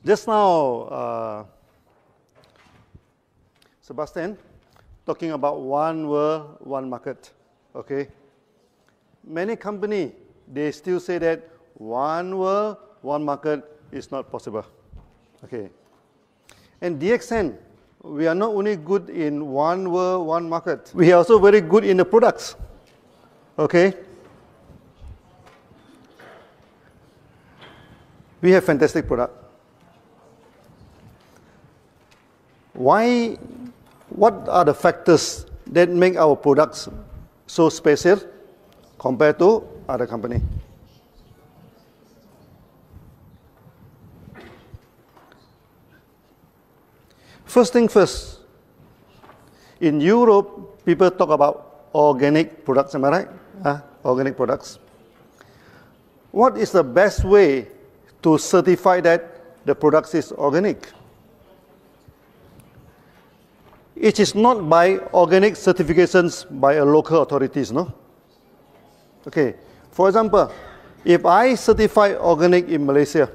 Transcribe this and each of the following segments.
Just now, Sebastian, talking about one world, one market, okay? Many companies, they still say that one world, one market is not possible, okay? And DXN, we are not only good in one world, one market, we are also very good in the products, okay? We have fantastic product. Why? What are the factors that make our products so special compared to other company? First thing first, in Europe, people talk about organic products, am I right? Organic products. What is the best way to certify that the product is organic? It is not by organic certifications by a local authorities, no? Okay, for example, if I certify organic in Malaysia,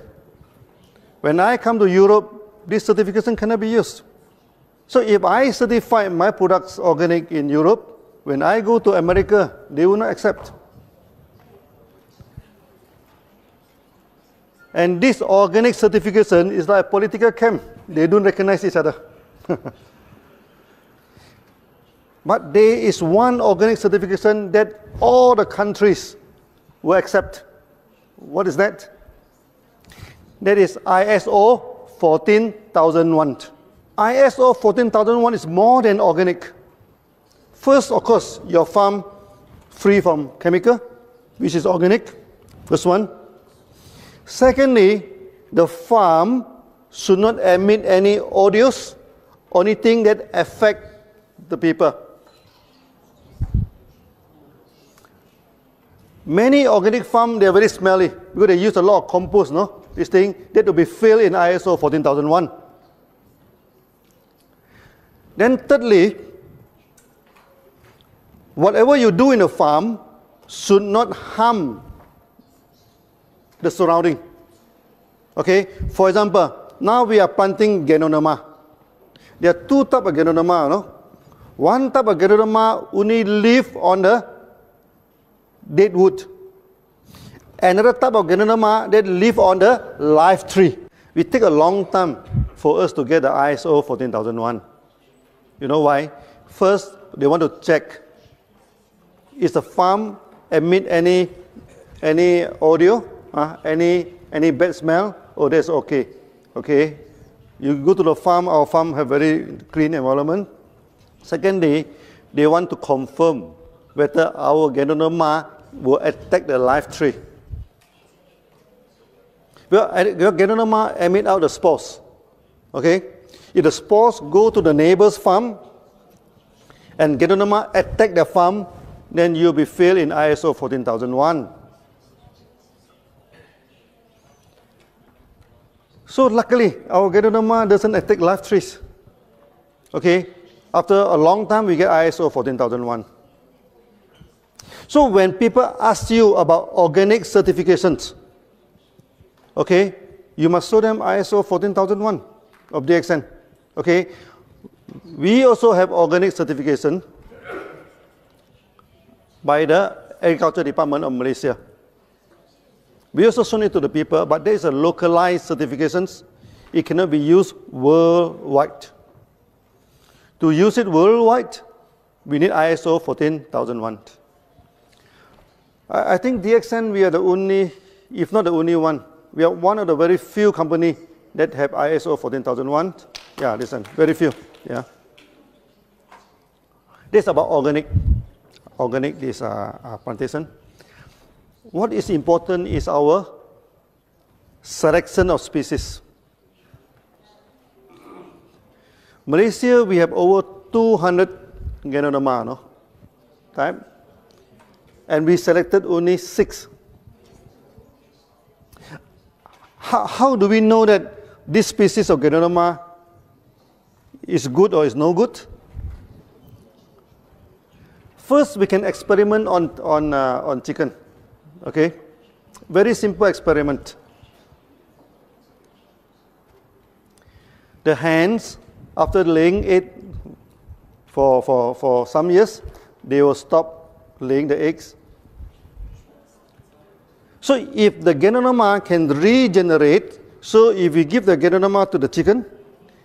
when I come to Europe, this certification cannot be used. So if I certify my products organic in Europe, when I go to America, they will not accept. And this organic certification is like a political camp. They don't recognize each other. But there is one organic certification that all the countries will accept. What is that? That is ISO 14001. ISO 14001 is more than organic. First, of course, your farm free from chemical, which is organic. First one. Secondly, the farm should not emit any odors or anything that affect the people. Many organic farms, they are very smelly because they use a lot of compost, no? This thing, that will be filled in ISO 14001. Then thirdly, whatever you do in a farm should not harm the surrounding. Okay, for example, now we are planting Ganoderma. There are two types of Ganoderma, no? One type of Ganoderma only live on the dead wood. Another type of Ganoderma that live on the live tree. It take a long time for us to get the ISO 14001. You know why? First, they want to check, is the farm emit any audio, any bad smell? Oh, that's okay. Okay, you go to the farm. Our farm have very clean environment. Secondly, they want to confirm whether our Ganoderma will attack the live tree. Well, Ganoderma emit out the spores. Okay, if the spores go to the neighbor's farm and Ganoderma attack the farm, then you'll be failed in ISO 14001. So luckily, our Ganoderma doesn't attack live trees. Okay, after a long time, we get ISO 14001. So when people ask you about organic certifications, okay, you must show them ISO 14001 of DXN. Okay, we also have organic certification by the Agriculture Department of Malaysia. We also show it to the people, but there is a localized certifications. It cannot be used worldwide. To use it worldwide, we need ISO 14001. I think DXN, we are the only, if not the only one, we are one of the very few companies that have ISO 14001. Yeah, listen, very few. Yeah. This is about organic. Organic, this plantation. What is important is our selection of species. Malaysia, we have over 200 Ganoderma, no? Type. And we selected only 6. How do we know that this species of Ganoderma is good or is no good? First, we can experiment on chicken. Okay, very simple experiment. the hens, after laying egg for some years, they will stop laying the eggs. So if the Ganoderma can regenerate, so if we give the Ganoderma to the chicken,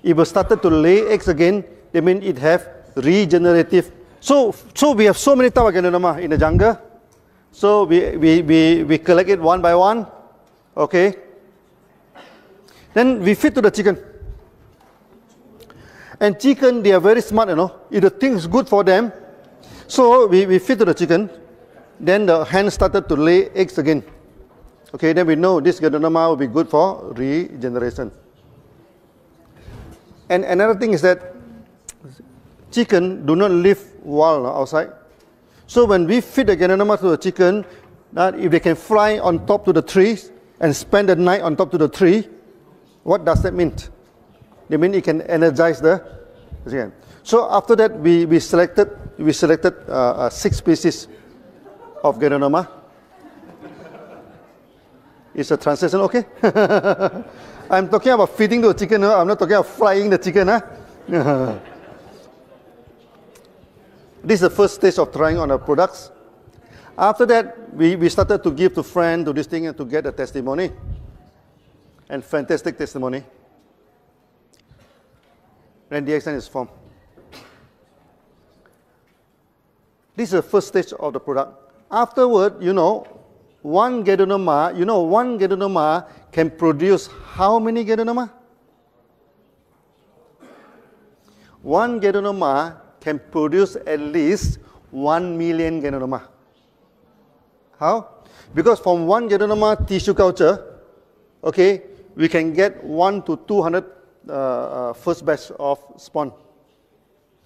it will start to lay eggs again, that means it have regenerative. So we have so many types of Ganoderma in the jungle. So we collect it one by one, okay? Then we feed to the chicken. And chicken, they are very smart, you know. If the thing is good for them, so we feed to the chicken, then the hen started to lay eggs again. Okay, then we know this Ganoderma will be good for regeneration. And another thing is that chicken do not live wild outside. So when we feed the Ganoderma to the chicken, that if they can fly on top to the trees and spend the night on top to the tree, what does that mean? They mean it can energize the chicken. So after that, we selected 6 species of Ganoderma. Is the translation okay? I'm talking about feeding the chicken. I'm not talking about frying the chicken. This is the first stage of trying on our products. After that, we started to give to friends, to this thing, and to get a testimony. And fantastic testimony. Then DXN is formed. This is the first stage of the product. Afterward, one Ganoderma can produce how many Ganoderma? One Ganoderma can produce at least 1 million Ganoderma. How? Because from one Ganoderma tissue culture, okay, we can get 1 to 200 first batch of spawn.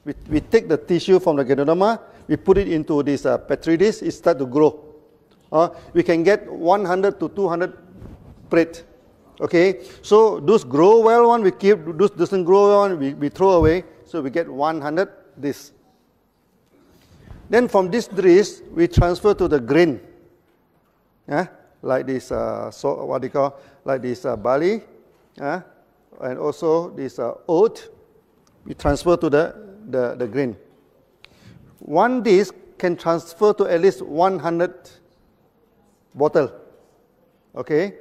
We take the tissue from the Ganoderma, we put it into this petri dish, it starts to grow. We can get 100 to 200 plate. Okay, so those grow well one we keep, those doesn't grow well one we throw away. So we get 100 this. Then from this dish we transfer to the grain. Like this, what they call, like this barley, and also this oat. We transfer to the grain. One dish can transfer to at least 100 bottle. Okay.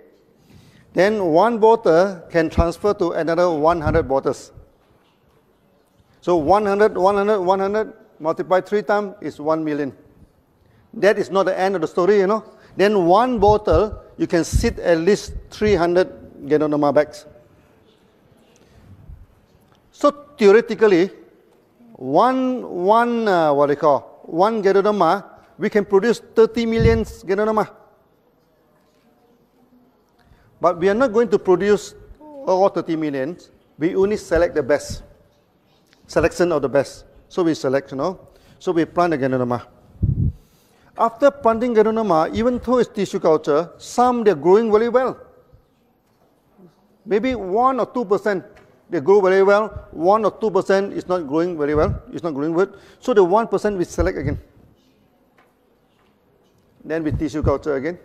Then one bottle can transfer to another 100 bottles. So 100 multiplied 3 times is 1 million. That is not the end of the story, Then one bottle, you can sit at least 300 Ganoderma bags. So theoretically, one Ganoderma, we can produce 30 million Ganoderma. But we are not going to produce all 30 million. We only select the best. Selection of the best. So we select, So we plant the Ganoderma. After planting Ganoderma, even though it's tissue culture, some they're growing very well. Maybe 1 or 2% they grow very well. 1 or 2% is not growing very well. It's not growing good. So the 1% we select again. Then we tissue culture again.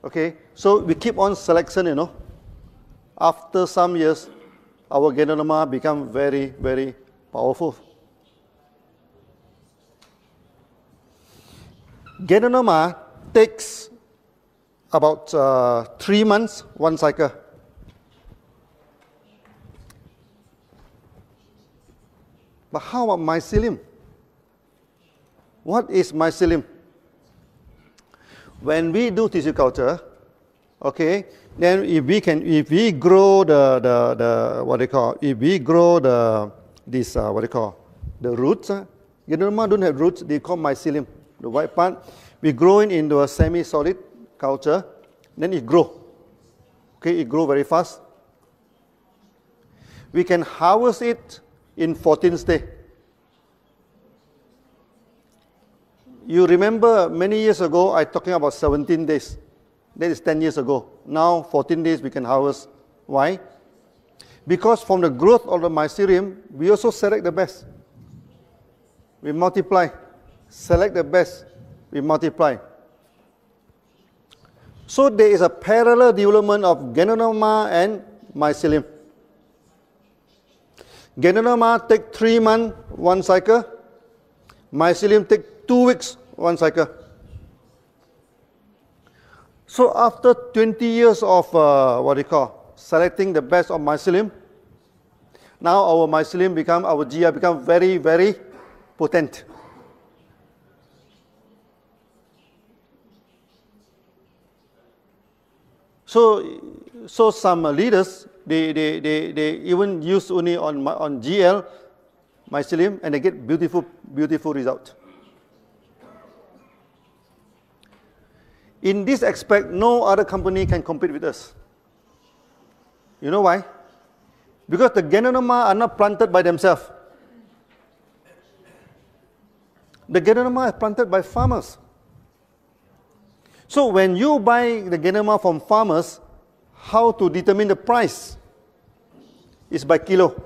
Okay, so we keep on selection, After some years, our Ganoderma become very, very powerful. Ganoderma takes about 3 months, one cycle. But how about mycelium? What is mycelium? When we do tissue culture, okay, then if we grow the roots, Ganoderma don't have roots, they call mycelium. The white part, we grow it into a semi-solid culture, then it grow. Okay, it grow very fast. We can harvest it in 14th day. You remember many years ago, I talking about 17 days. That is 10 years ago. Now 14 days we can harvest. Why? Because from the growth of the mycelium, we also select the best. We multiply. Select the best, we multiply. So there is a parallel development of Ganoderma and mycelium. Ganoderma take 3 months, 1 cycle. Mycelium take 2 weeks, 1 cycle. So after 20 years of selecting the best of mycelium, now our mycelium become, our GI become very, very potent. So some leaders, they even use only on GL mycelium and they get beautiful result. In this aspect, no other company can compete with us. You know why? Because the Ganoderma are not planted by themselves. The Ganoderma are planted by farmers. So when you buy the Ganoderma from farmers, how to determine the price? Is by kilo.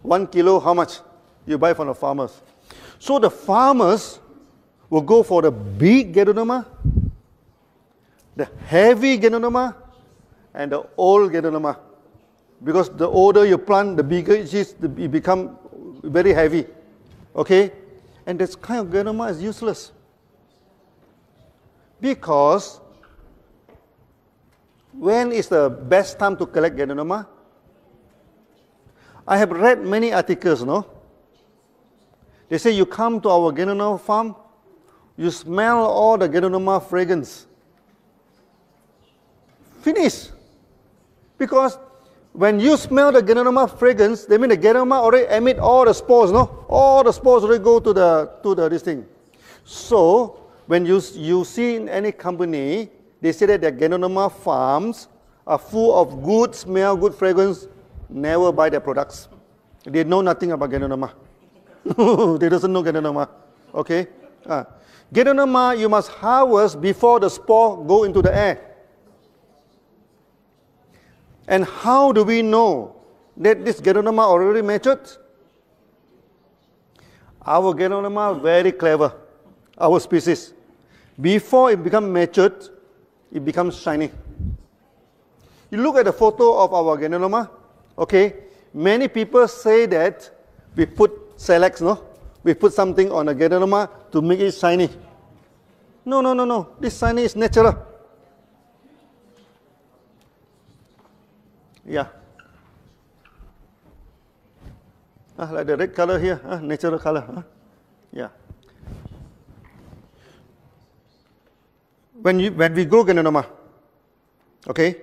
1 kilo, how much you buy from the farmers? So the farmers will go for the big Ganoderma, the heavy Ganoderma, and the old Ganoderma. Because the older you plant, the bigger it is, it becomes very heavy. Okay? And this kind of Ganoderma is useless. Because when is the best time to collect Ganoderma? I have read many articles, no? They say you come to our Ganoderma farm, you smell all the Ganoderma fragrance. Finish. Because when you smell the Ganoderma fragrance, they mean the Ganoderma already emit all the spores, no? All the spores already go to this thing. So when you see in any company, they say that their Ganoderma farms are full of good smell, good fragrance. Never buy their products. They know nothing about Ganoderma. They doesn't know Ganoderma. Okay? Ganoderma you must harvest before the spore go into the air. And how do we know that this Ganoderma already matured? Our Ganoderma very clever. Our species. Before it becomes matured, it becomes shiny. You look at the photo of our Ganoderma, okay? Many people say that we put Selex, no? We put something on a Ganoderma to make it shiny. No. This shiny is natural. Yeah. Like the red color here, natural color. Yeah. When we grow Ganoderma, okay,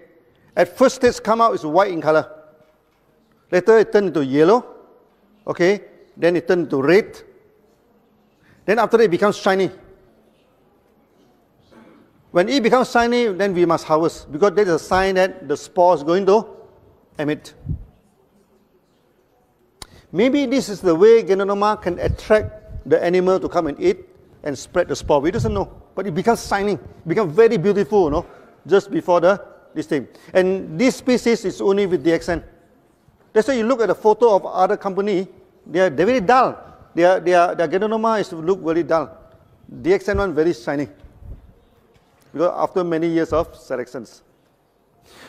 at first stage come out is white in color. Later it turns into yellow, okay, then it turns into red. Then after that it becomes shiny. When it becomes shiny, then we must harvest because that is a sign that the spore is going to emit. Maybe this is the way Ganoderma can attract the animal to come and eat and spread the spore. We doesn't know. But it becomes shining, becomes very beautiful, no? Just before this thing. And this species is only with DXN. That's why you look at the photo of other company, they're very dull. Their Ganoderma is look very dull. DXN one very shiny. Because after many years of selections.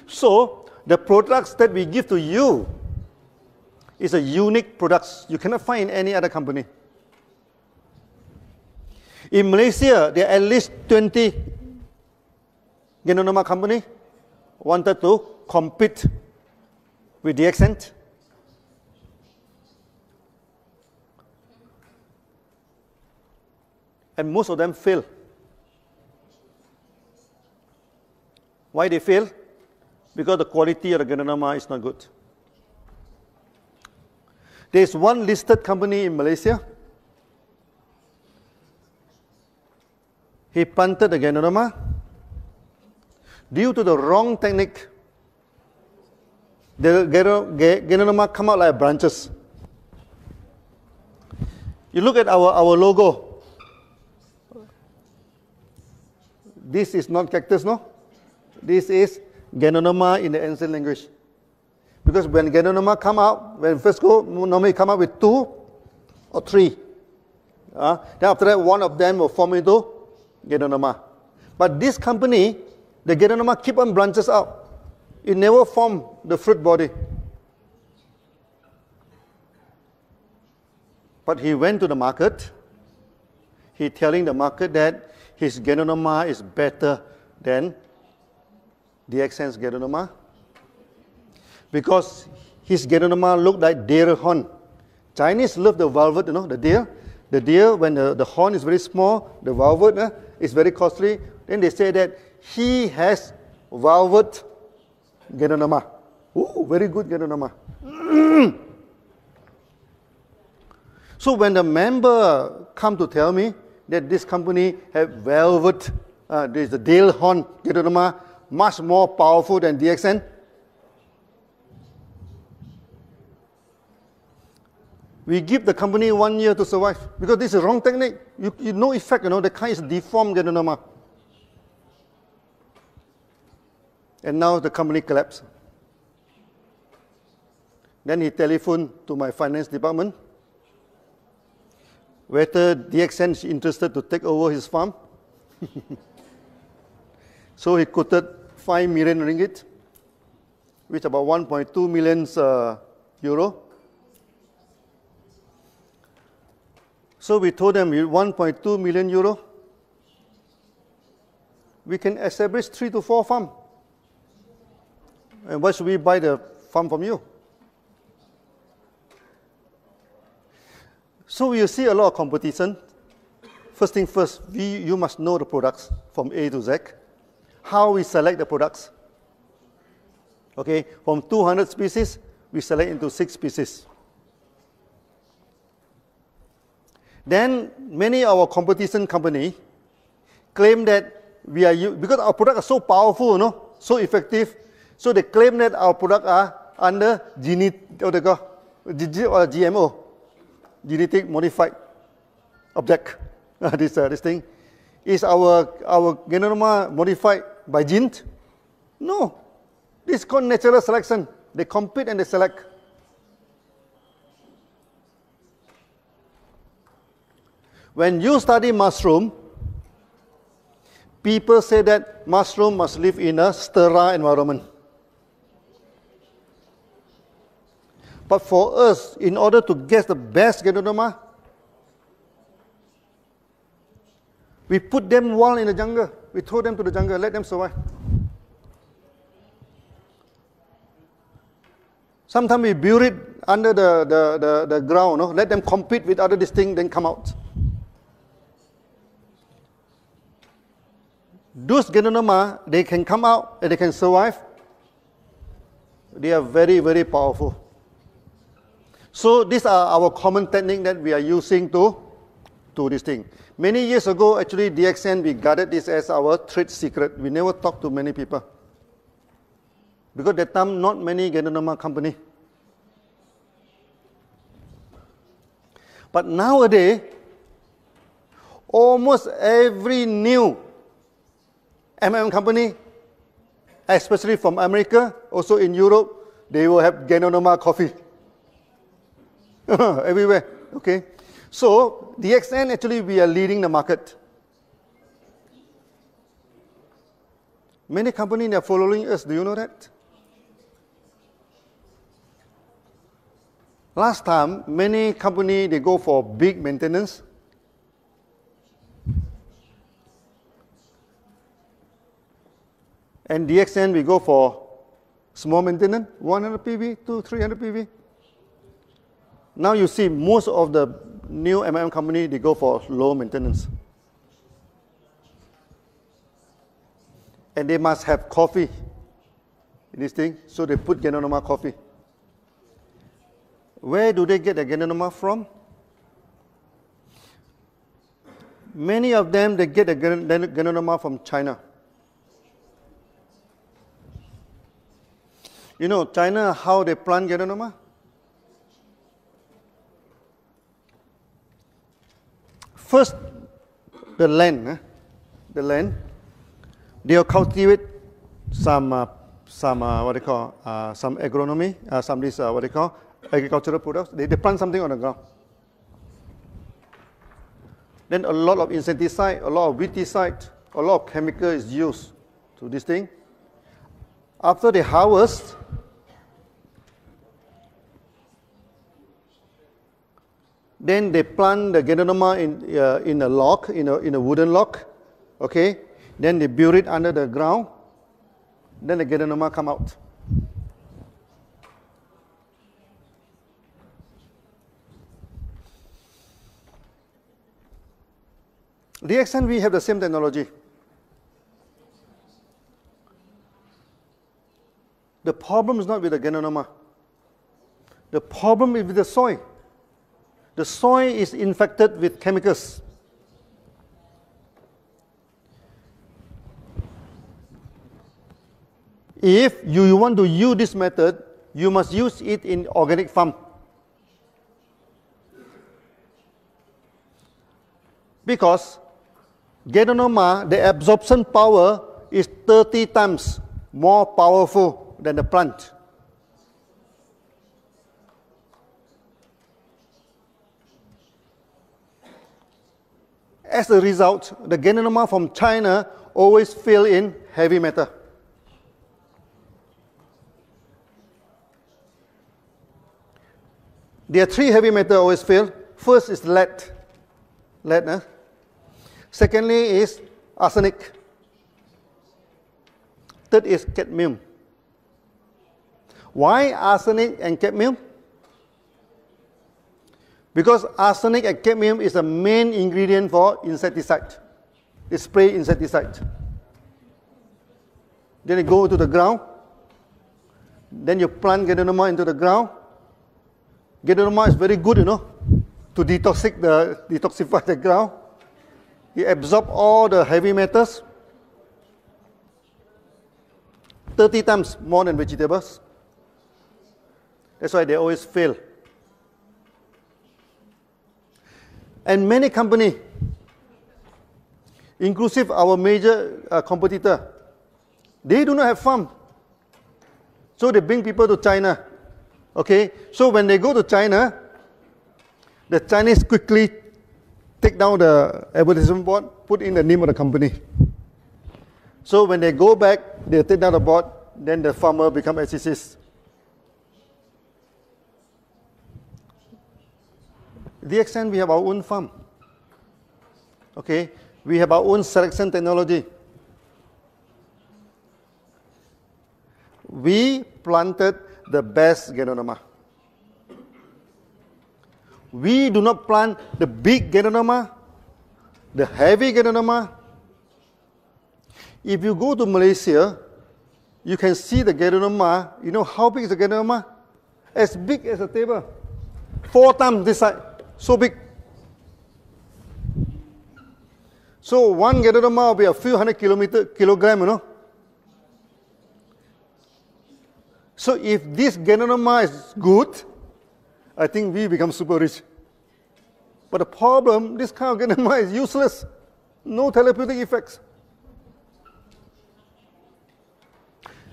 So the products that we give to you is a unique products. You cannot find in any other company. In Malaysia, there are at least 20 Ganoderma company wanted to compete with DXN. And most of them fail. Why they fail? Because the quality of the Ganoderma is not good. There is one listed company in Malaysia. He planted the Ganoderma. Due to the wrong technique, the Ganoderma come out like branches. You look at our logo. This is not cactus, no? This is Ganoderma in the ancient language. Because when Ganoderma come out, when first go, normally come out with 2 or 3. Then after that, one of them will form into Ganoderma. But this company, the Ganoderma keep on branches out. It never form the fruit body. But he went to the market. He telling the market that his Ganoderma is better than DXN's Ganoderma because his Ganoderma looked like deer horn. Chinese love the velvet, you know, the deer. The deer, when the horn is very small, the velvet is very costly. Then they say that he has velvet Ganoderma. Ooh, very good Ganoderma. So when the member come to tell me that this company have velvet, there is a deer horn Ganoderma, much more powerful than DXN, we give the company 1 year to survive because this is wrong technique. You no effect, you know, the kind is deformed Ganoderma. And now the company collapsed. Then he telephoned to my finance department whether DXN is interested to take over his farm. So he quoted 5 million ringgit, which is about 1.2 million euro. So we told them, with 1.2 million euro, we can establish 3 to 4 farms. And why should we buy the farm from you? So you see a lot of competition. First thing first, you must know the products from A to Z. How we select the products. Okay, from 200 species, we select into 6 species. Then many of our competition company claim that we are, because our products are so powerful, you know, so effective, so they claim that our products are under GMO, genetic modified object. This thing. Is our Ganoderma modified by genes? No. This is called natural selection. They compete and they select. When you study mushroom, people say that mushroom must live in a sterile environment. But for us, in order to get the best Ganoderma, we put them wild in the jungle. We throw them to the jungle, let them survive. Sometimes we bury it under the ground, no? Let them compete with other distinct, then come out. Those Ganoderma, they can come out and they can survive. They are very, very powerful. So these are our common technique that we are using to this thing. Many years ago, actually, DXN, we guarded this as our trade secret. We never talked to many people. Because at that time, not many Ganoderma company. But nowadays, almost every new company, especially from America, also in Europe, they will have Ganoderma coffee. Everywhere, okay? So, DXN, actually, we are leading the market. Many companies are following us. Do you know that? Last time, many companies, they go for big maintenance. And DXN, we go for small maintenance, 100 PV to 300 PV. Now you see most of the new company, they go for low maintenance. And they must have coffee in this thing, so they put Ganoderma coffee. Where do they get the Ganoderma from? Many of them, they get the Ganoderma from China. You know, China, how they plant Ganoderma? First, the land, they'll cultivate some what they call, some agronomy, some this, what they call, agricultural products. They plant something on the ground. Then a lot of insecticide, a lot of weedicide, a lot of chemical is used to this thing. After they harvest, Then they plant the Ganoderma in a log, in a wooden log. Okay. Then they bury it under the ground. Then the Ganoderma come out. DXN, we have the same technology. The problem is not with the Ganoderma. The problem is with the soil. The soil is infected with chemicals. If you want to use this method, you must use it in organic farm. Because Ganoderma, the absorption power is 30 times more powerful than the plant. As a result, the Ganoderma from China always fail in heavy metal. There are three heavy metals always fail. First is lead. Lead. Secondly is arsenic. Third is cadmium. Why arsenic and cadmium? Because arsenic and cadmium is the main ingredient for insecticide. They spray insecticide. Then you go to the ground. Then you plant Ganoderma into the ground. Ganoderma is very good, to detoxify the ground. It absorbs all the heavy metals 30 times more than vegetables. That's why they always fail. And many companies, inclusive our major competitor, they do not have farm. So they bring people to China. Okay, so when they go to China, the Chinese quickly take down the advertisement board, put in the name of the company. So when they go back, they take down the board, then the farmer become SECs. DXN, we have our own farm. Okay, we have our own selection technology. We planted the best Ganoderma. We do not plant the big Ganoderma, the heavy Ganoderma. If you go to Malaysia, you can see the Ganoderma. You know how big is the Ganoderma? As big as a table. 4 times this side. So big. So one Ganoderma will be a few hundred kilograms, So if this Ganoderma is good, I think we become super rich. But the problem, this kind of Ganoderma is useless. No therapeutic effects.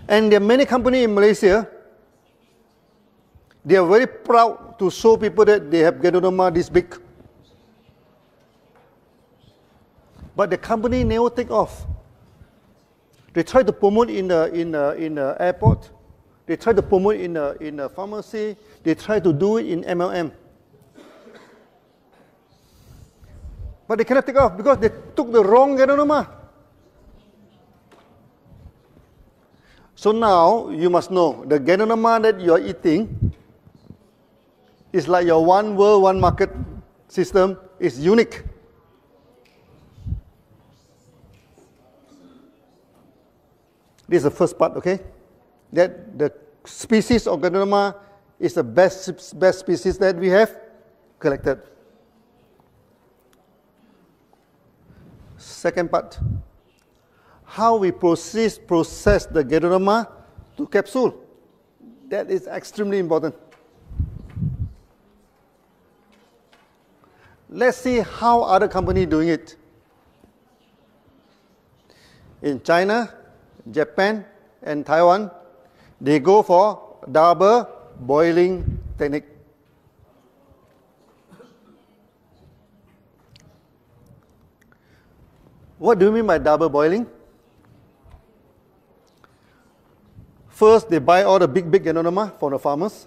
And there are many companies in Malaysia, they are very proud to show people that they have Ganoderma this big. But the company never take off. They try to promote in the airport. They try to promote in a pharmacy. They try to do it in MLM. But they cannot take off because they took the wrong Ganoderma. So now you must know the Ganoderma that you are eating is like your one world, one market system is unique. This is the first part, okay? That the species of Ganoderma is the best species that we have collected. Second part, how we process the Ganoderma to capsule. That is extremely important. Let's see how other companies doing it. In China, Japan, and Taiwan, they go for double boiling technique. What do you mean by double boiling? First, they buy all the big Ganoderma from the farmers.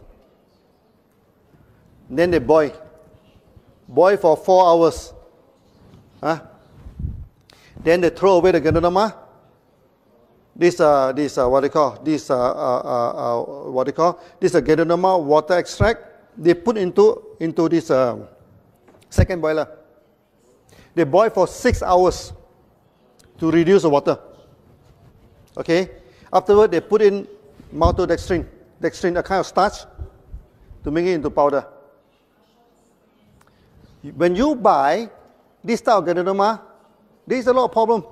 Then they boil. boil for 4 hours. Huh? Then they throw away the Ganoderma. This what they call this this Ganoderma water extract. They put into this second boiler. They boil for 6 hours to reduce the water. Okay. Afterward, they put in maltodextrin, a kind of starch, to make it into powder. When you buy this type of Ganoderma, there is a lot of problem.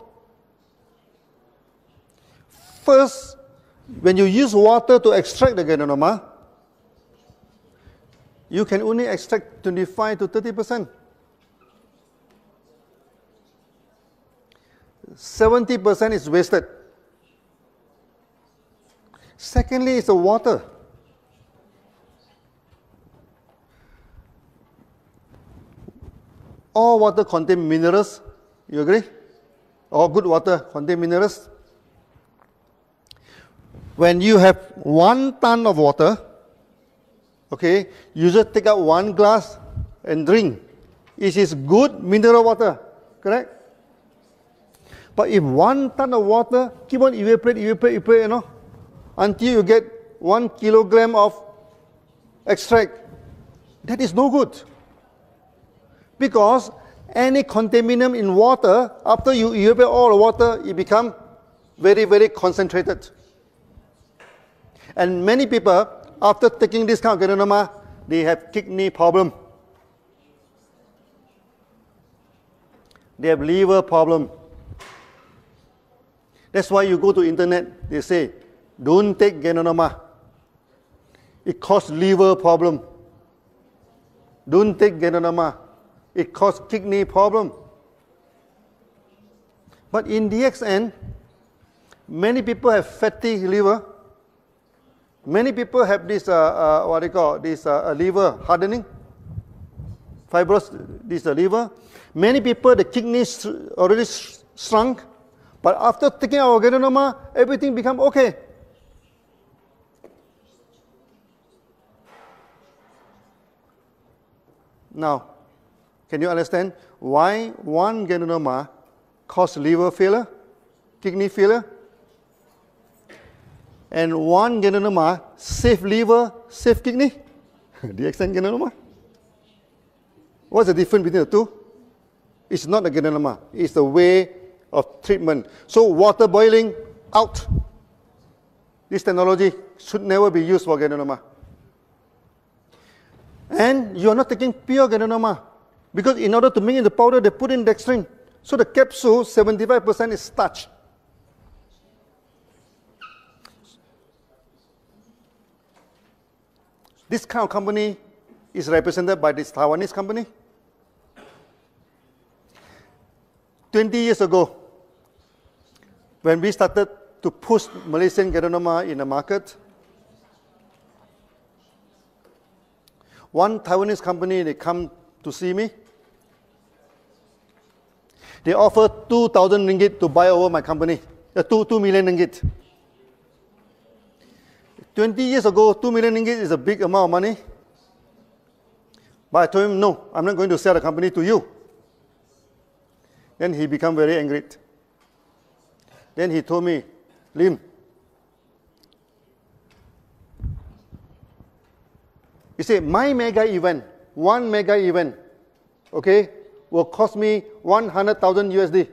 First, when you use water to extract the Ganoderma, you can only extract 25 to 30%. 70% is wasted. Secondly, it's the water. All water contain minerals. You agree? All good water contain minerals. When you have 1 ton of water, okay, you just take out 1 glass and drink. It is good mineral water, correct? But if 1 ton of water keep on evaporate, you know, until you get 1 kilogram of extract, that is no good. Because any contaminant in water, after you evaporate all the water, it becomes very, very concentrated. And many people, after taking this kind of Ganoderma, they have kidney problem. They have liver problem. That's why you go to internet, they say, don't take Ganoderma. It causes liver problem. Don't take Ganoderma. It causes kidney problem. But in DXN, many people have fatty liver. Many people have this, what they call, this liver hardening, fibrous, this liver. Many people, the kidneys already shrunk, but after taking our Ganoderma, everything become okay. Now, can you understand why 1 Ganoderma causes liver failure, kidney failure? And 1 Ganoderma save liver, save kidney? DXN Ganoderma? What's the difference between the two? It's not the Ganoderma, it's the way of treatment. So water boiling, out. This technology should never be used for Ganoderma. And you are not taking pure Ganoderma, because in order to make it the powder, they put in dextrin. So the capsule, 75% is starch. This kind of company is represented by this Taiwanese company. 20 years ago, when we started to push Malaysian Ganoderma in the market, one Taiwanese company, they come to see me. They offer 2,000 ringgit to buy over my company, 2 million ringgit. 20 years ago, 2 million ringgit is a big amount of money. But I told him, no, I'm not going to sell the company to you. Then he became very angry. Then he told me, Lim, he said, my mega event, 1 mega event, okay, will cost me 100,000 USD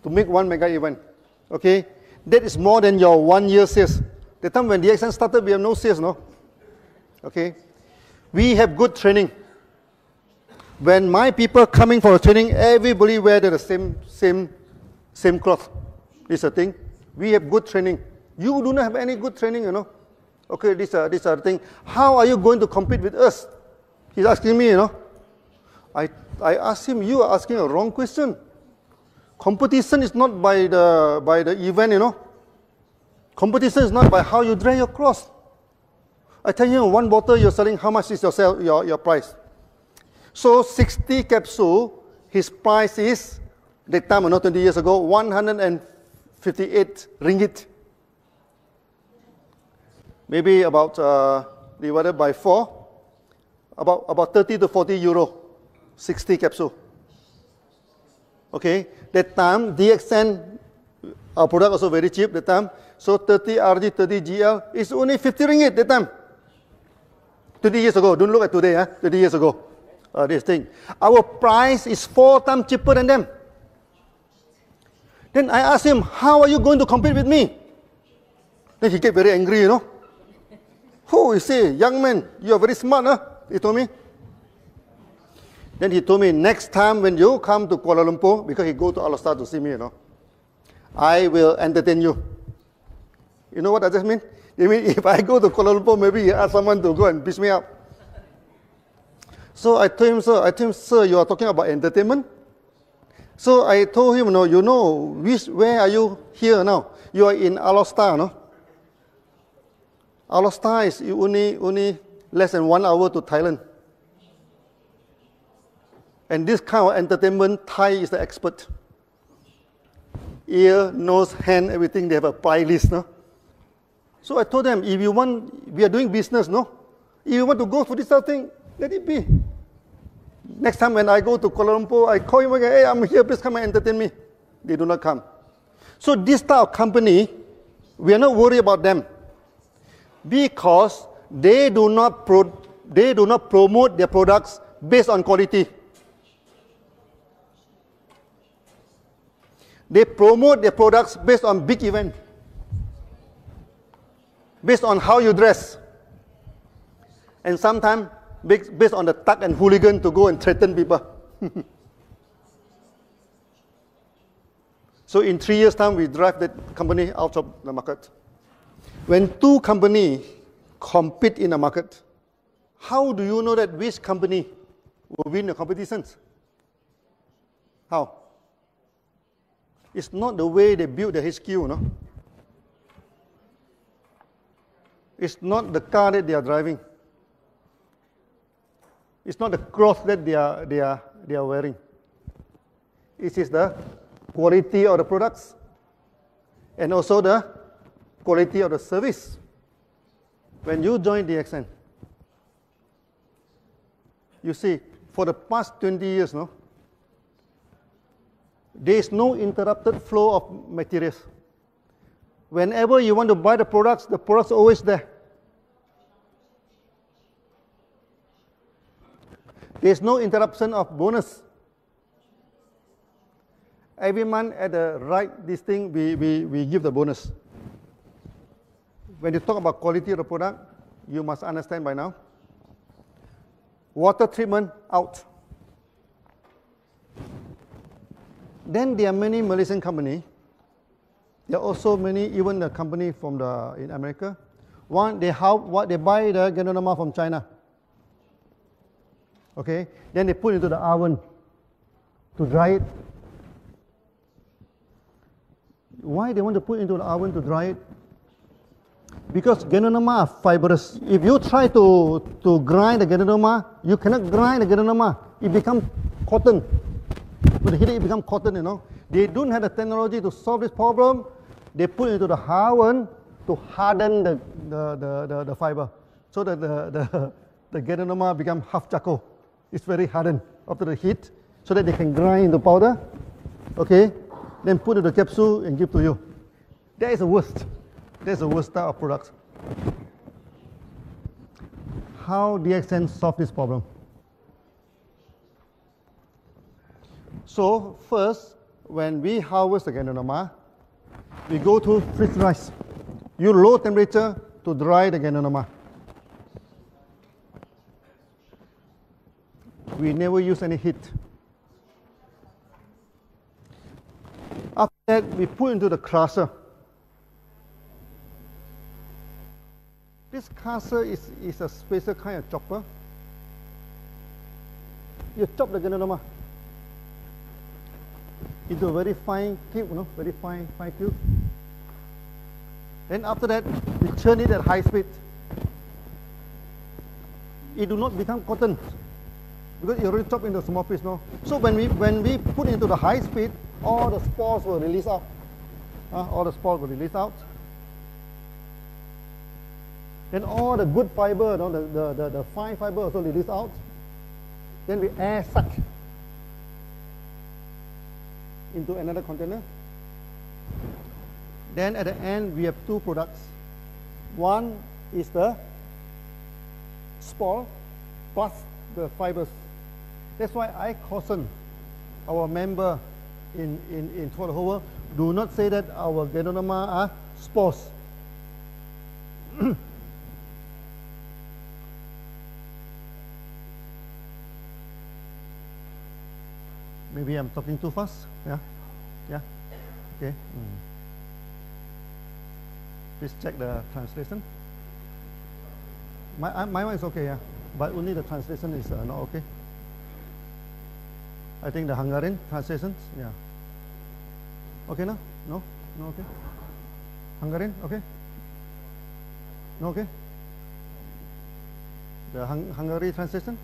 to make 1 mega event. Okay, that is more than your 1 year sales. The time when DXN started, we have no sales, no? Okay, we have good training. When my people coming for a training, everybody wear the same cloth. This is a thing. We have good training. You do not have any good training, you know. Okay, this is the thing. How are you going to compete with us? He's asking me, you know. I asked him, you are asking a wrong question. Competition is not by the event, you know. Competition is not by how you dry your cloth. I tell you, 1 bottle you're selling, how much is your price? So 60 capsule, his price is, that time, not 20 years ago, 158 ringgit. Maybe about, divided by 4, about 30 to 40 euro. 60 capsule. Okay, that time DXN, our product also very cheap that time. So 30 RG, 30 GL is only 50 ringgit that time. 20 years ago, don't look at today, 20 years ago. This thing. Our price is 4 times cheaper than them. Then I asked him, how are you going to compete with me? Then he get very angry, you know. Oh, you say, young man, you are very smart, huh? He told me. Then he told me, next time when you come to Kuala Lumpur, because he go to Al-Star to see me, you know, I will entertain you. You know what does that mean? It means if I go to Kuala Lumpur, maybe he ask someone to go and piss me up. So I told him, sir, you are talking about entertainment? So I told him, no, you know, where are you here now? You are in Al-Star, no? Al-Star is only less than 1 hour to Thailand. And this kind of entertainment, Thai is the expert. Ear, nose, hand, everything, they have a price list, no? So I told them, if you want, we are doing business, no? If you want to go for this sort of thing, let it be. Next time when I go to Kuala Lumpur, I call him again, hey, I'm here, please come and entertain me. They do not come. So this type of company, we are not worried about them because they do not promote their products based on quality. They promote their products based on big event, based on how you dress, and sometimes based on the thug and hooligan to go and threaten people. So in 3 years' time, we drive that company out of the market. When 2 companies compete in a market, how do you know that which company will win the competitions? How? It's not the way they build the HQ, no? It's not the car that they are driving. It's not the clothes that they are wearing. It is the quality of the products and also the quality of the service. When you join DXN, you see, for the past 20 years, no, there is no interrupted flow of materials. Whenever you want to buy the products are always there. There is no interruption of bonus. Every month at the right this thing, we give the bonus. When you talk about quality of the product, you must understand by now. Water treatment, out. Then there are many Malaysian companies. There are also many, even the company from in America. One, they buy the Ganoderma from China. Okay, then they put it into the oven to dry it. Why they want to put it into the oven to dry it? Because Ganoderma are fibrous. If you try to grind the Ganoderma, you cannot grind the Ganoderma. It becomes cotton. With the heat, it becomes cotton, you know. They don't have the technology to solve this problem. They put it into the oven to harden the fiber, so that the Ganoderma becomes half charcoal. It's very hardened after the heat, so that they can grind the powder, okay, then put in the capsule and give to you. That is the worst. That's the worst type of product. How DXN solve this problem? So first, when we harvest the Ganoderma, we go to freeze rice. Use low temperature to dry the Ganoderma. We never use any heat. After that, we put into the crusher. This crusher is a special kind of chopper. You chop the Ganoderma into a very fine cube, you know, very fine cube. Then after that, we churn it at high speed. It do not become cotton because it already chopped into small piece, no. So when we put into the high speed, all the spores will release out. All the spores will release out. Then all the good fiber, you know, the fine fiber also release out. Then we air suck into another container. Then at the end, we have two products. One is the spore plus the fibers. That's why I caution our member in throughout the whole world, do not say that our Ganoderma are spores. Maybe I'm talking too fast. Yeah? Yeah? Okay. Please check the translation. My one is okay, yeah. But only the translation is not okay. I think the Hungarian translations, yeah. Okay now? No? No okay? Hungarian, okay? No okay? The Hungary translation?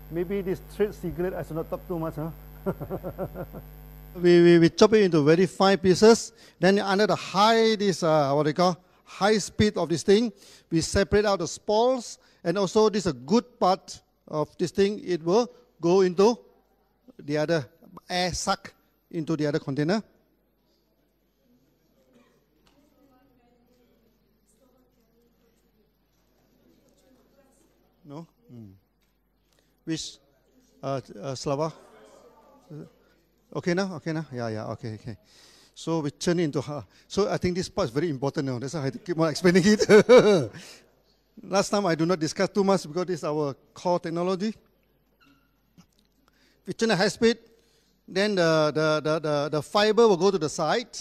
Maybe this trade secret, I should not talk too much, huh? we chop it into very fine pieces. Then under the high, this what they call high speed of this thing, we separate out the spores, and also this a good part of this thing. It will go into the other air suck into the other container. No. Which Slava? Okay now? Okay now? Yeah, yeah, okay, okay. So we turn it into her. So I think this part is very important now. That's why I have to keep on explaining it. Last time I do not discuss too much because this is our core technology. We turn at high speed, then the fiber will go to the side.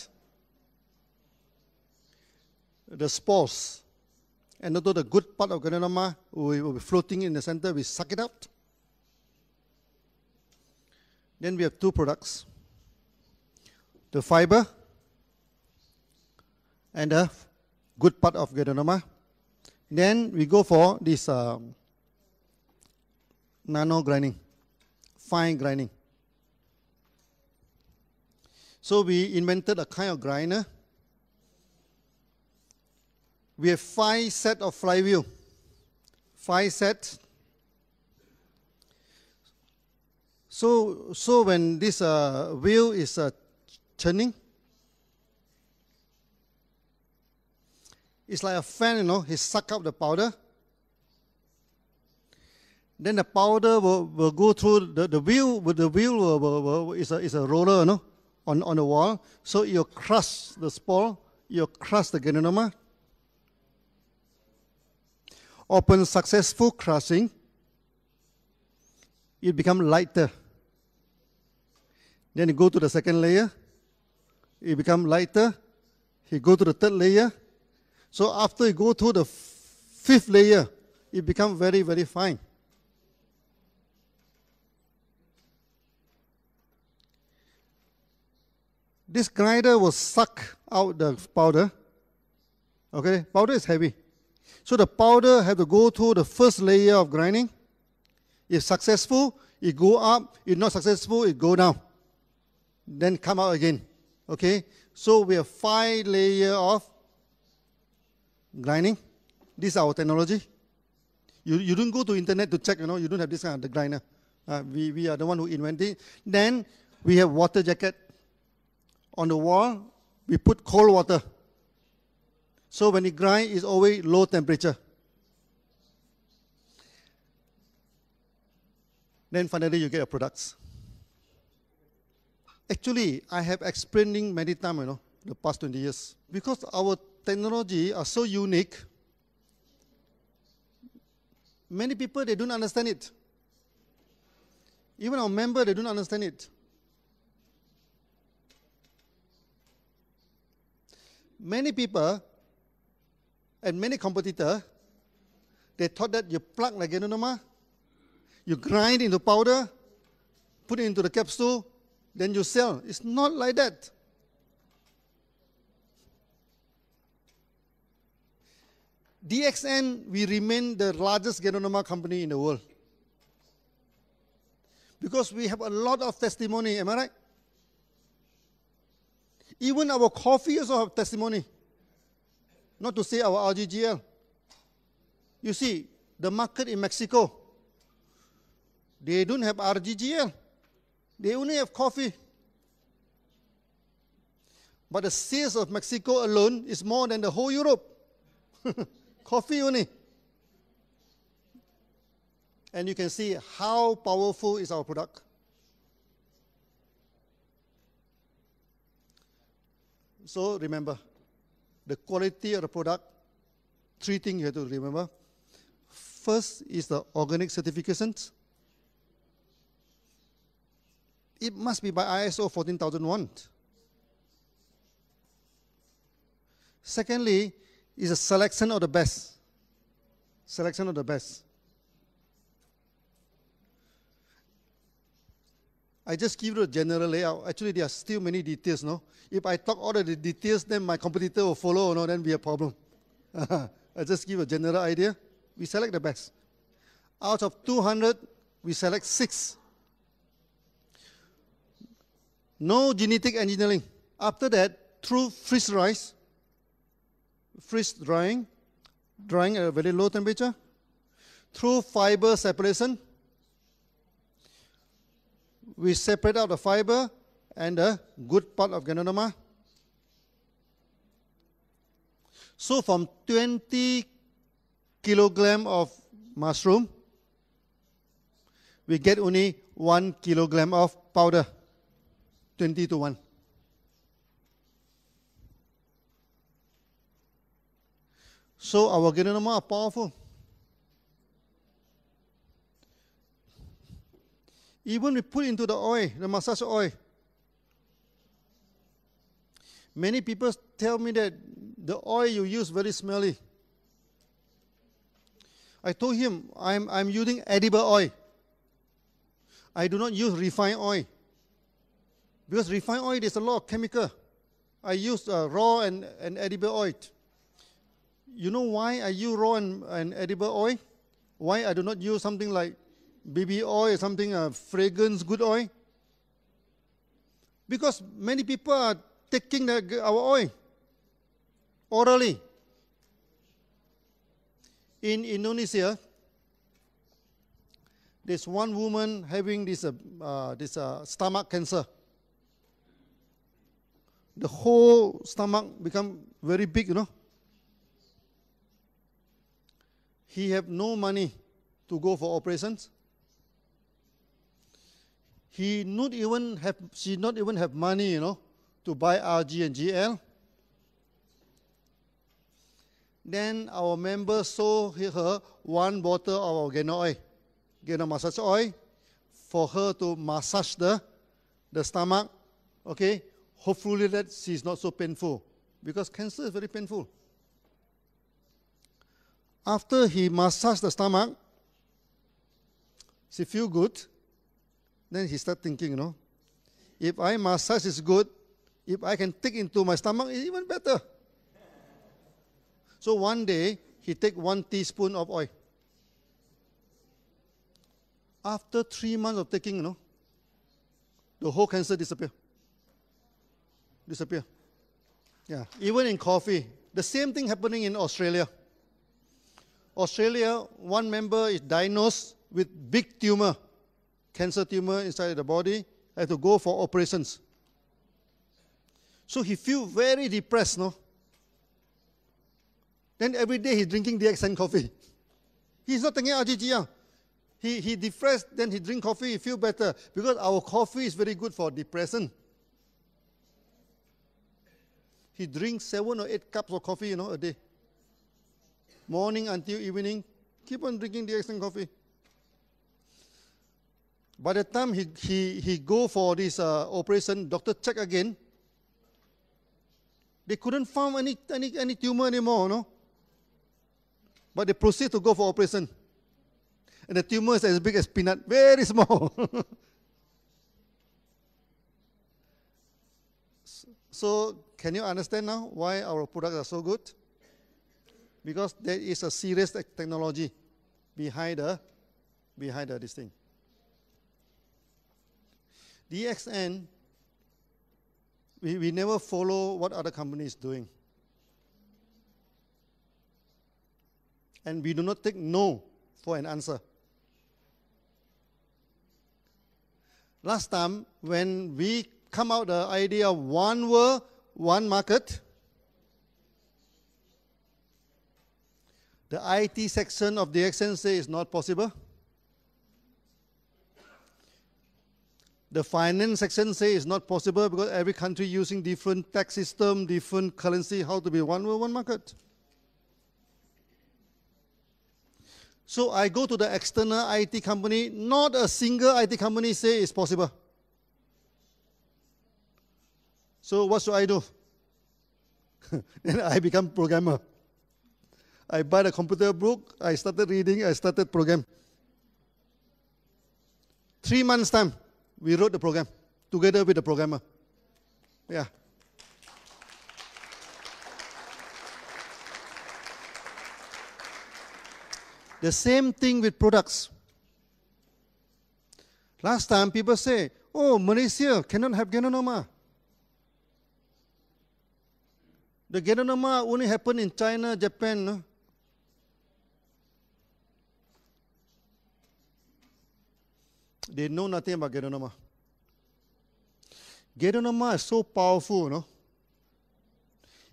The spores, and although the good part of Ganoderma will be floating in the center, we suck it out. Then we have two products, the fiber and the good part of Ganoderma. Then we go for this nano grinding, fine grinding. So we invented a kind of grinder. We have 5 sets of flywheel, 5 sets. So when this wheel is turning, it's like a fan, you know, he suck up the powder. Then the powder will go through the wheel. The wheel is a roller, you know, on the wall. So you crush the spore, you crush the Ganoderma. Upon successful crushing, it becomes lighter. Then you go to the second layer, it becomes lighter. You go to the third layer. So after you go to the 5th layer, it becomes very, very fine. This grinder will suck out the powder. Okay, powder is heavy. So the powder have to go through the first layer of grinding. If successful, it go up. If not successful, it go down. Then come out again. Okay? So we have 5 layers of grinding. This is our technology. You don't go to internet to check, you know, you don't have this kind of the grinder. We are the one who invented it. Then we have water jacket. On the wall, we put cold water. So when it grinds, it's always low temperature. Then finally you get your products. Actually, I have explaining many times, you know, the past 20 years. Because our technology are so unique, many people, they don't understand it. Even our members, they don't understand it. Many people and many competitors, they thought that you plug the Ganoderma, you grind into powder, put it into the capsule, then you sell. It's not like that. DXN, we remain the largest Ganoderma company in the world. Because we have a lot of testimony, am I right? Even our coffee also have testimony. Not to say our RGGL. You see, the market in Mexico, They don't have RGGL. They only have coffee. But the sales of Mexico alone is more than the whole Europe. Coffee only. And you can see how powerful is our product. So remember, the quality of the product, 3 things you have to remember. First is the organic certifications. It must be by ISO 14001. Secondly, is a selection of the best. Selection of the best. I just give you a general layout. Actually, there are still many details, no? If I talk all of the details, then my competitor will follow, no? Then be a problem. I just give a general idea. We select the best. Out of 200, we select 6. No genetic engineering. After that, through freeze drying at a very low temperature, through fiber separation, we separate out the fiber and the good part of Ganoderma. So from 20 kilogram of mushroom, we get only 1 kilogram of powder, 20 to 1. So our Ganoderma are powerful. Even we put into the oil, the massage oil. Many people tell me that the oil you use very smelly. I told him, I'm using edible oil. I do not use refined oil. Because refined oil, there's a lot of chemical. I use raw and edible oil. You know why I use raw and edible oil? Why I do not use something like baby oil or something, fragrance, good oil? Because many people are taking our oil orally. In Indonesia, there's one woman having this stomach cancer. The whole stomach become very big, you know. He have no money to go for operations. She not even have money, you know, to buy RG and GL. Then our member sold her 1 bottle of our Gano massage oil, for her to massage the stomach. Okay, hopefully that she's not so painful, because cancer is very painful. After he massaged the stomach, she feel good. Then he start thinking, you know, if I massage is good, if I can take into my stomach, it's even better. So one day, he take 1 teaspoon of oil. After 3 months of taking, you know, the whole cancer disappear. Disappear. Yeah, even in coffee. The same thing happening in Australia. Australia, one member is diagnosed with big tumor, cancer tumor inside the body, had to go for operations. So he feel very depressed, no? Then every day he's drinking DXN coffee. He's not taking RGGR. He depressed, then he drink coffee, he feel better. Because our coffee is very good for depression. He drinks 7 or 8 cups of coffee, you know, a day. Morning until evening, keep on drinking DXN coffee. By the time he go for this operation, doctor check again. They couldn't find any tumor anymore, no? But they proceed to go for operation. And the tumor is as big as peanut, very small. So, can you understand now why our products are so good? Because there is a serious technology behind this thing. DXN, we never follow what other companies doing. And we do not take no for an answer. last time when we come out the idea of one world, one market, the IT section of DXN say it's not possible. The finance section say it's not possible because every country using different tax system, different currency, how to be one world, one market. So I go to the external IT company, not a single IT company say it's possible. So what should I do? Then I become programmer. I buy the computer book, I started reading, I started program. 3 months time, we wrote the program together with the programmer. Yeah. The same thing with products. Last time people say, oh, Malaysia cannot have Ganoderma. The Ganoderma only happen in China, Japan. No? They know nothing about Ganoderma. Ganoderma is so powerful, no?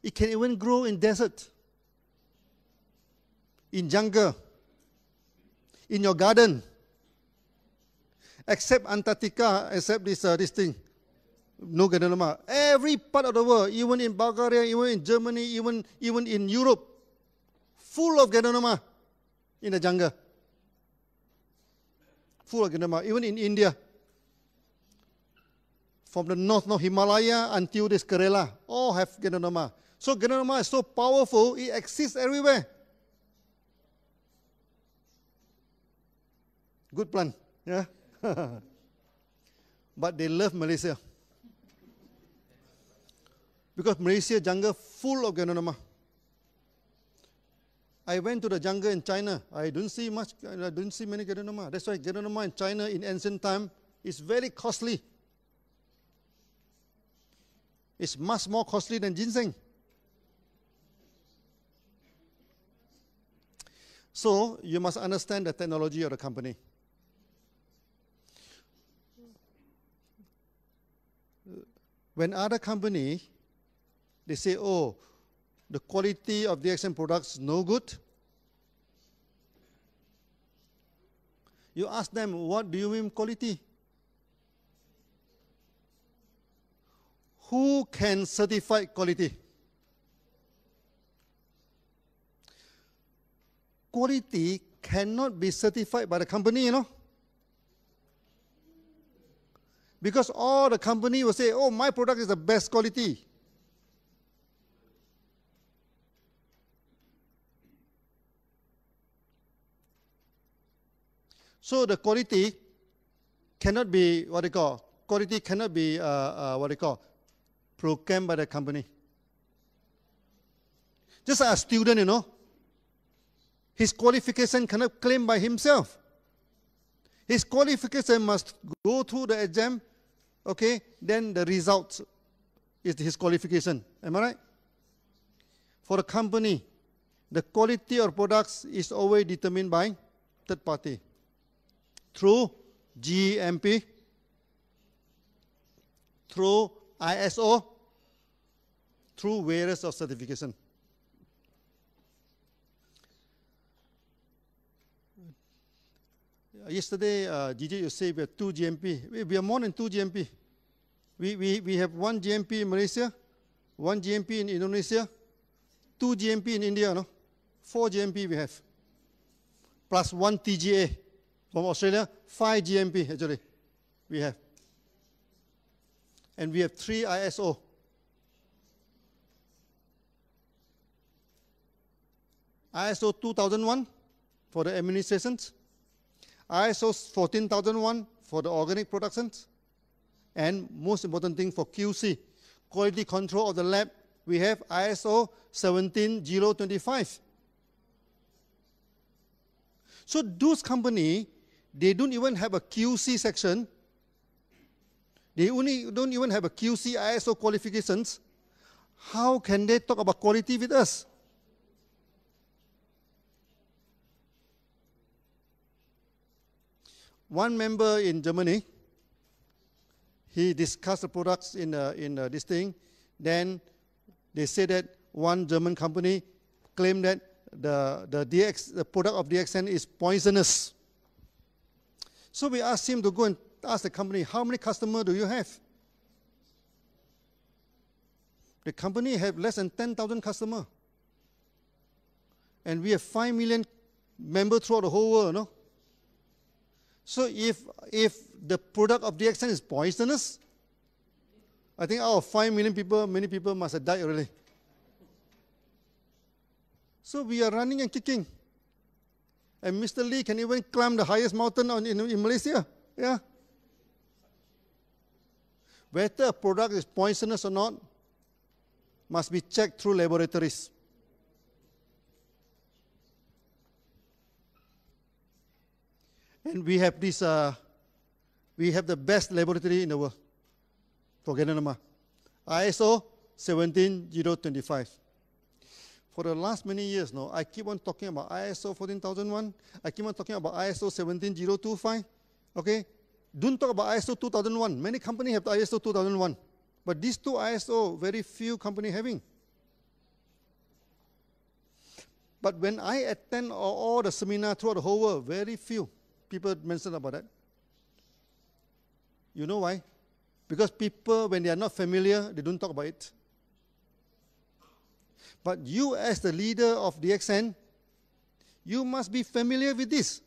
It can even grow in desert, in jungle, in your garden, except Antarctica, except this thing. No Ganoderma. Every part of the world, even in Bulgaria, even in Germany, even in Europe, full of Ganoderma in the jungle. Full of Ganoderma, even in India. From the north Himalaya until this Kerala, all have Ganoderma. So Ganoderma is so powerful, it exists everywhere. Good plan, yeah? But they love Malaysia. Because Malaysia jungle full of Ganoderma. I went to the jungle in China. I don't see many Ganoderma. That's why Ganoderma in China in ancient time is very costly. It's much more costly than ginseng. So you must understand the technology of the company. When other company, they say, oh, the quality of DXN products is no good. You ask them, what do you mean quality? Who can certify quality? Quality cannot be certified by the company, you know. Because all the company will say, oh, my product is the best quality. So the quality cannot be quality cannot be programmed by the company. Just like a student, you know, his qualification cannot claim by himself. His qualification must go through the exam, okay, then the result is his qualification. Am I right? For the company, the quality of products is always determined by third party through GMP, through ISO, through various of certification. Yesterday, GJ, you say we have 2 GMP. We are more than 2 GMP. We have 1 GMP in Malaysia, 1 GMP in Indonesia, 2 GMP in India, no? 4 GMP we have. Plus 1 TGA from Australia, 5 GMP actually we have. And we have 3 ISO. ISO 2001 for the administrations, ISO 14001 for the organic productions, and most important thing for QC, quality control of the lab, we have ISO 17025. So those companies, they don't even have a QC section. They don't even have a QC ISO qualifications. How can they talk about quality with us? One member in Germany, he discussed the products in this thing. Then they say that one German company claimed that the product of DXN is poisonous. So we asked him to go and ask the company, how many customers do you have? The company have less than 10,000 customers. And we have 5 million members throughout the whole world, no? So if the product of DXN is poisonous, I think out of 5 million people, many people must have died already. So we are running and kicking. And Mr. Lee can even climb the highest mountain in Malaysia. Yeah. Whether a product is poisonous or not must be checked through laboratories. And we have this, we have the best laboratory in the world for Ganoderma, ISO 17025. For the last many years now, I keep on talking about ISO 14001. I keep on talking about ISO 17025. Okay? Don't talk about ISO 2001. Many companies have ISO 2001. But these two ISO, very few companies having. But when I attend all the seminars throughout the whole world, very few people mention about that. You know why? Because people, when they are not familiar, they don't talk about it. But you, as the leader of DXN, you must be familiar with this.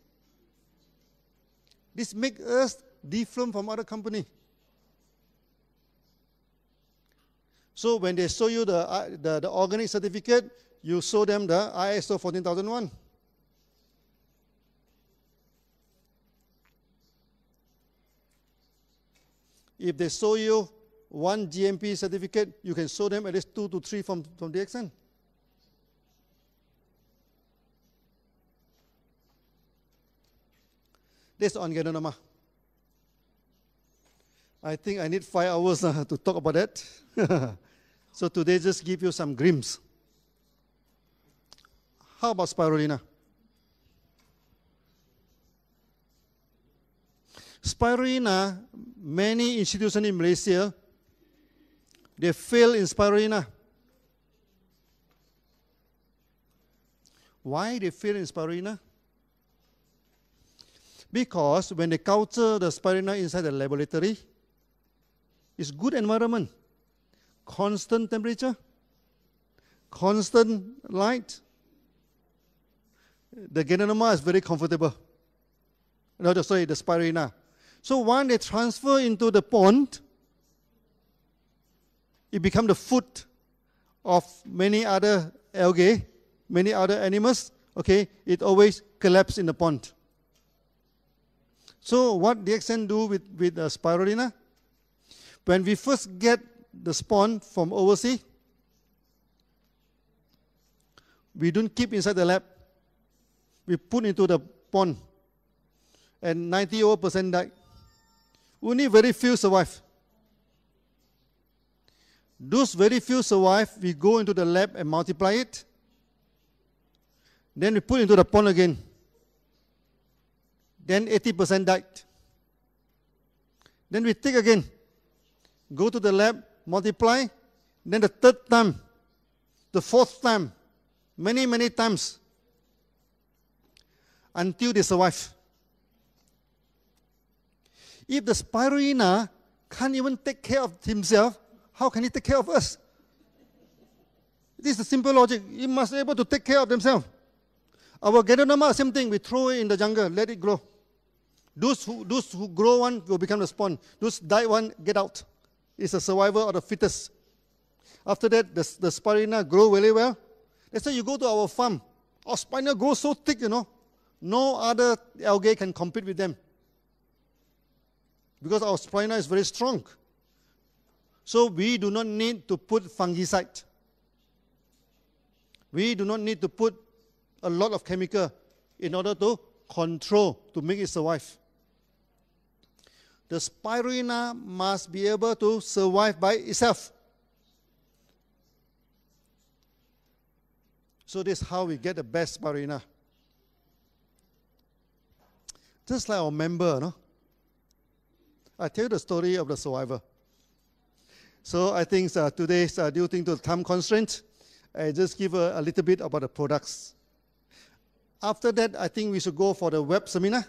This makes us different from other companies. So when they show you the organic certificate, you show them the ISO 14001. If they show you one GMP certificate, you can show them at least 2 to 3 from DXN. That's on Ganoderma. I think I need 5 hours to talk about that. So today just give you some glimpse. How about spirulina? Spirulina, many institutions in Malaysia, they fail in spirulina. Why they fail in spirulina? Because when they culture the spirulina inside the laboratory, it's good environment, constant temperature, constant light. The Ganoderma is very comfortable. No, sorry, the spirulina. So when they transfer into the pond, it becomes the food of many other algae, many other animals. Okay, it always collapses in the pond. So what DXN do with spirulina? When we first get the spawn from overseas, we don't keep inside the lab. We put into the pond, and 90% die. Only very few survive. Those very few survive, we go into the lab and multiply it. Then we put into the pond again. Then 80% died. Then we take again, go to the lab, multiply. Then the third time, the fourth time, many times, until they survive. If the spirulina can't even take care of himself, how can he take care of us? This is the simple logic. He must be able to take care of themselves. Our Ganoderma, same thing. We throw it in the jungle, let it grow. Those who grow one will become the spawn. Those die one, get out. It's a survivor of the fittest. After that, the spirulina grow very well. That's why you go to our farm. Our spirulina grows so thick, you know. No other algae can compete with them. Because our spirulina is very strong. So we do not need to put fungicide. We do not need to put a lot of chemical in order to control, to make it survive. The spirulina must be able to survive by itself. So this is how we get the best spirulina. Just like our member, no? I tell you the story of the survivor. So I think today, due to the time constraint, I just give a little bit about the products. After that, I think we should go for the web seminar.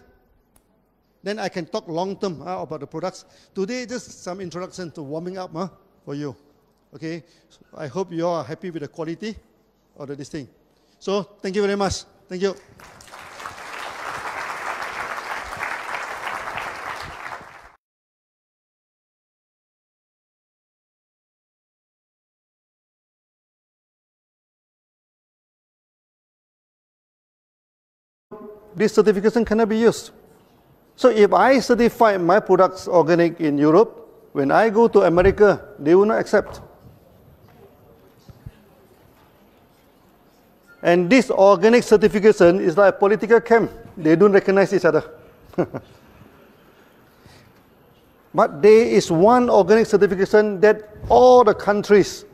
Then I can talk long-term about the products. Today, just some introduction to warming up for you. Okay, so I hope you are happy with the quality of this thing. So thank you very much. Thank you. This certification cannot be used. So if I certify my products organic in Europe, when I go to America, they will not accept. And this organic certification is like a political camp. They don't recognize each other. But there is one organic certification that all the countries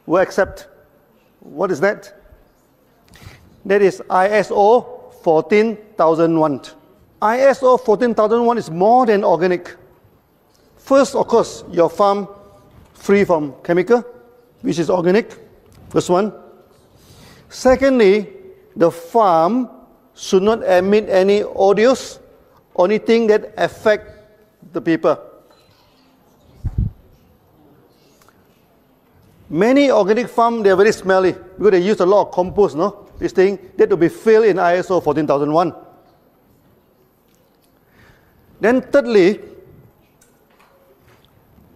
will accept. What is that? That is ISO 14001. ISO 14001 is more than organic. First, of course, your farm free from chemical, which is organic. First one. Secondly, the farm should not emit any odors or anything that affect the people. Many organic farms, they are very smelly because they use a lot of compost, no? This thing, that will be filled in ISO 14001. Then thirdly,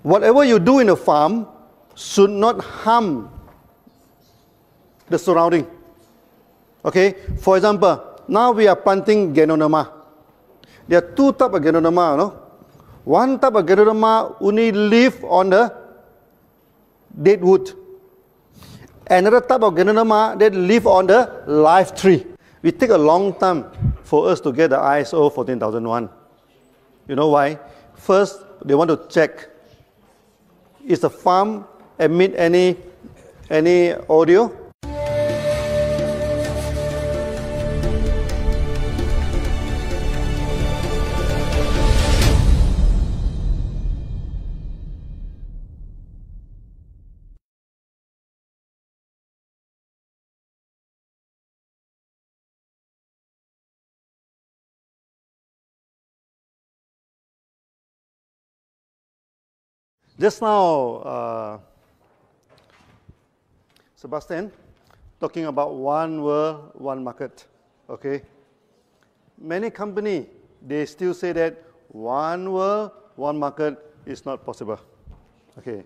whatever you do in a farm should not harm the surrounding. Okay, for example, now we are planting Ganoderma. There are two types of Ganoderma, no? One type of Ganoderma only live on the dead wood. Another type of Ganoderma that live on the live tree. It take a long time for us to get the ISO 14001. You know why? First, they want to check, is the farm emit any audio? Just now, Sebastian, talking about one world, one market, okay? Many companies, they still say that one world, one market is not possible, okay?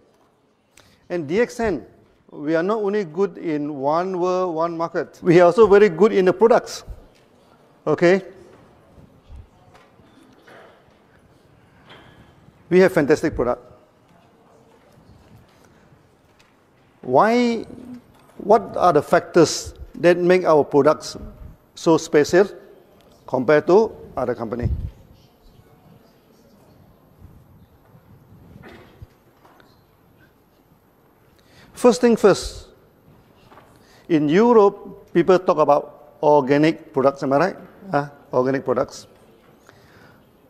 And DXN, we are not only good in one world, one market, we are also very good in the products, okay? We have fantastic product. Why? What are the factors that make our products so special compared to other companies? First thing first, in Europe, people talk about organic products, am I right? Organic products.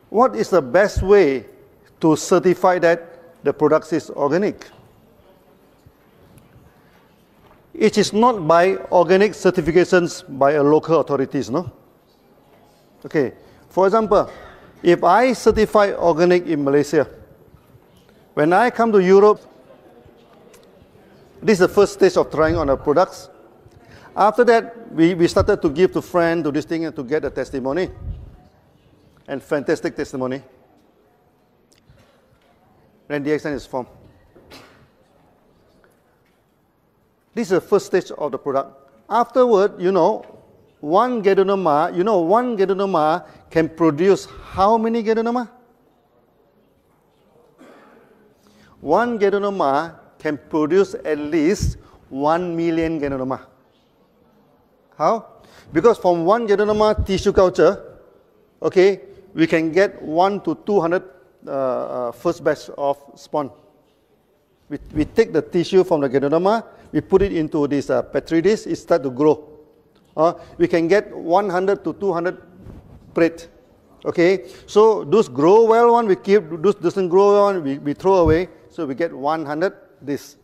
What is the best way to certify that the product is organic? It is not by organic certifications by a local authorities, no? Okay, for example, if I certify organic in Malaysia, when I come to Europe, this is the first stage of trying on the products. After that, we started to give to friends, to this thing, and to get a testimony. And fantastic testimony. Then DXN is formed. This is the first stage of the product. Afterward, one Ganoderma can produce how many Ganoderma? One Ganoderma can produce at least 1 million Ganoderma. How? Because from one Ganoderma tissue culture, okay, we can get 1 to 200 first batch of spawn. We take the tissue from the Ganoderma, we put it into this petri dish, it starts to grow. We can get 100 to 200 plate. Okay, so those grow well one we keep, those doesn't grow well one we throw away. So we get 100 this.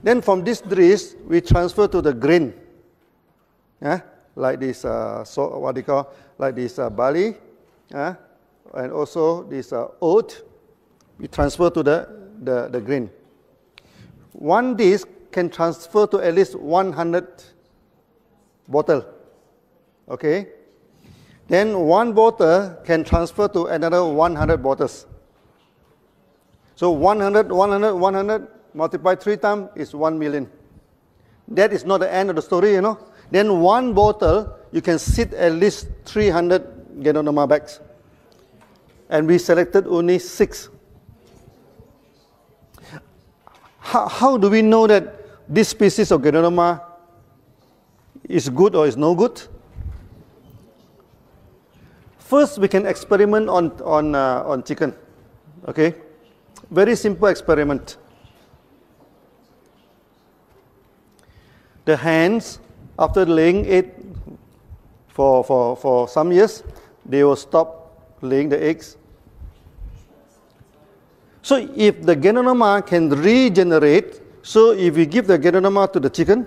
Then from this trees we transfer to the grain. Yeah, like this, so what they call, like this barley, and also this oat. We transfer to the grain. One disc can transfer to at least 100 bottle. Okay. Then one bottle can transfer to another 100 bottles. So 100, 100, 100 multiplied 3 times is 1 million. That is not the end of the story, you know. Then one bottle, you can sit at least 300 Ganoderma bags. And we selected only 6. How do we know that this species of Ganoderma is good or is no good? First, we can experiment on chicken. Okay, very simple experiment. The hens, after laying egg for some years, they will stop laying the eggs. So if the Ganoderma can regenerate, so if we give the Ganoderma to the chicken,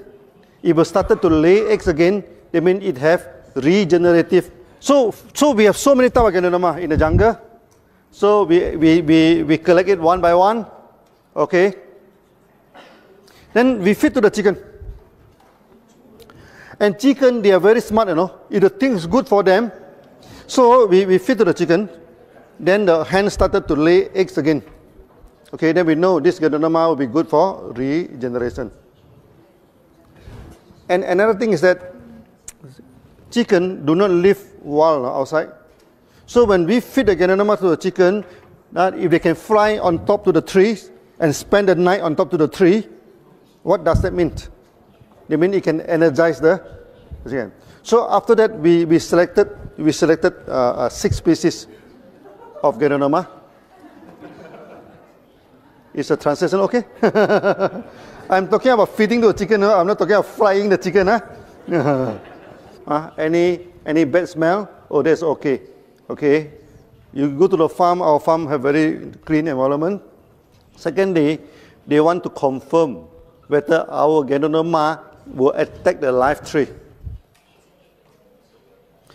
it will start to lay eggs again. That means it have regenerative. So we have so many types of Ganoderma in the jungle. So we collect it one by one. Okay. Then we feed to the chicken. And chicken, they are very smart, you know. If the thing is good for them, so we feed to the chicken. Then the hen started to lay eggs again. Okay, then we know this Ganoderma will be good for regeneration. And another thing is that chicken do not live wild outside. So when we feed the Ganoderma to the chicken, if they can fly on top to the trees and spend the night on top to the tree, what does that mean? They mean it can energize the chicken. So after that, we selected 6 species of Ganoderma. Is a translation okay? I'm talking about feeding the chicken. I'm not talking about frying the chicken. Any bad smell? Oh, that's okay. Okay. You go to the farm. Our farm have very clean environment. Secondly, they want to confirm whether our Ganoderma will attack the live tree.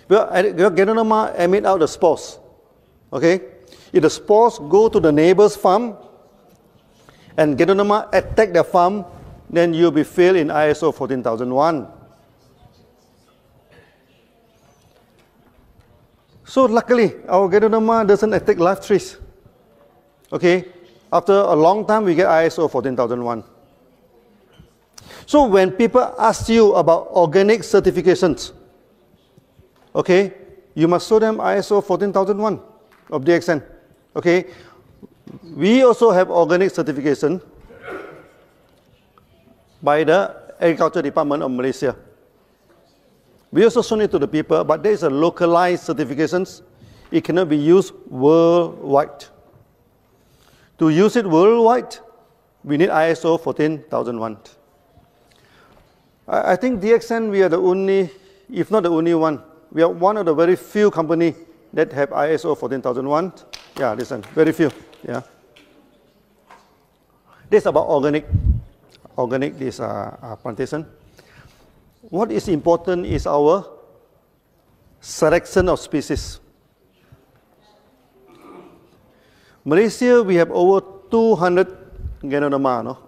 Well, Ganoderma emit out the spores. Okay. If the spores go to the neighbor's farm, and Ganoderma attack the farm, then you'll be failed in ISO 14001. So luckily, our Ganoderma doesn't attack live trees. Okay, after a long time, we get ISO 14001. So when people ask you about organic certifications, okay, you must show them ISO 14001 of DXN. Okay. We also have organic certification by the Agriculture Department of Malaysia. We also show it to the people, but there is a localized certifications. It cannot be used worldwide. To use it worldwide, we need ISO 14001. I think DXN, we are the only, if not the only one, we are one of the very few companies that have ISO 14001. Yeah, listen, very few. Yeah. This is about organic this plantation. What is important is our selection of species. Malaysia, we have over 200 Ganoderma, no?